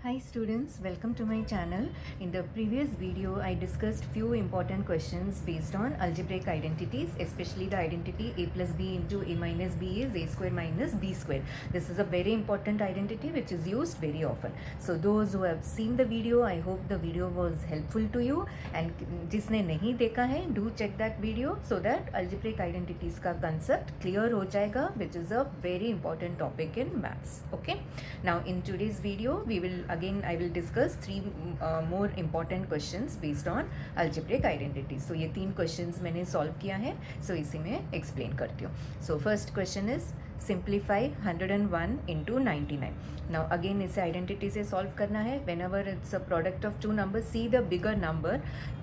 Hi students, welcome to my channel. In the previous video, I discussed few important questions based on algebraic identities, especially the identity a plus b into a minus b is a square minus b square. This is a very important identity which is used very often. So those who have seen the video, I hope the video was helpful to you, and जिसने नहीं देखा है, do check that video so that algebraic identities का concept clear हो जाएगा, which is a very important topic in maths. Okay. Now in today's video, I will discuss three more important questions based on algebraic identity. So ये तीन questions मैंने solve किया है, so इसी में explain करती हूँ. So first question is simplify 101 into 99. Now again इसे identity से solve करना है. Whenever it's a product of two numbers, see the bigger number.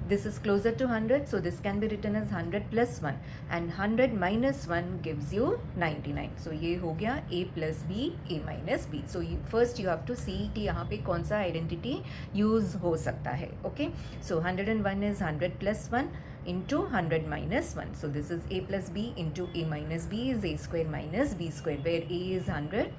This is closer to 100, so this can be written as 100 plus 1, and 100 minus 1 gives you 99. So ये हो गया a plus b, a minus b. So first you have to see कि यहाँ पे कौन सा identity use हो सकता है. Okay, so 101 is 100 plus 1 into 100 minus 1. So this is a plus b into a minus b is a square minus b square, where a is 100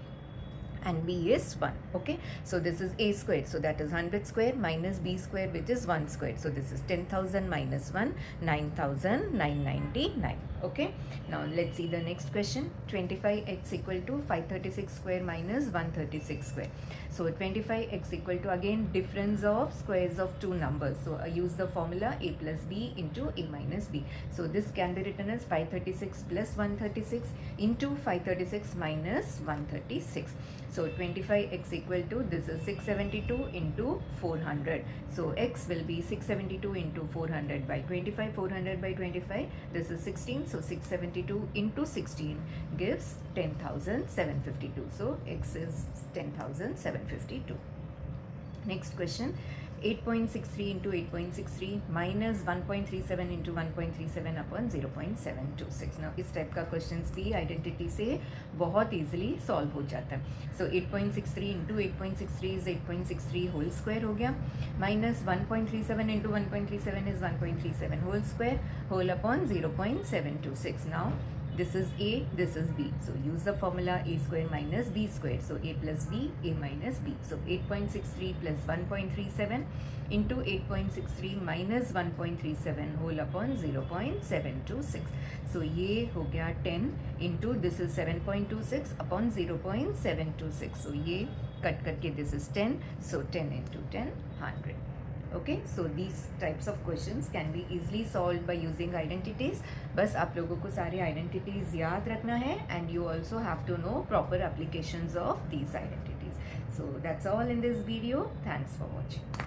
and b is 1. Okay, so this is a square, so that is 100 square minus b square, which is 1 square. So this is 10,000 minus 1, 9,999. Okay, now let's see the next question. 25x equal to 536 square minus 136 square. So 25x equal to, again, difference of squares of two numbers. So I use the formula a plus b into a minus b. So this can be written as 536 plus 136 into 536 minus 136. So 25x equal to, this is 672 into 400. So x will be 672 into 400 by 25, 400 by 25, this is 16. So 672 into 16 gives 10,752. So x is 10,752. Next question, 8.63 into 8.63 minus 1.37 into 1.37 upon 0.726. Now इस type का questions भी identity से बहुत easily solve हो जाता है. So 8.63 into 8.63 is 8.63 whole square हो गया, minus 1.37 into 1.37 is 1.37 whole square, whole upon 0.726. Now this is a, this is b, so use the formula a square minus b square. So a plus b, a minus b. So 8.63 plus 1.37 into 8.63 minus 1.37 whole upon 0.726. So ये हो गया 10 into this is 7.26 upon 0.726. So ये cut करके this is 10, so 10 into 10, 100. Okay, so these types of questions can be easily solved by using identities. बस आप लोगों को सारे identities याद रखना है, and you also have to know proper applications of these identities. So that's all in this video. Thanks for watching.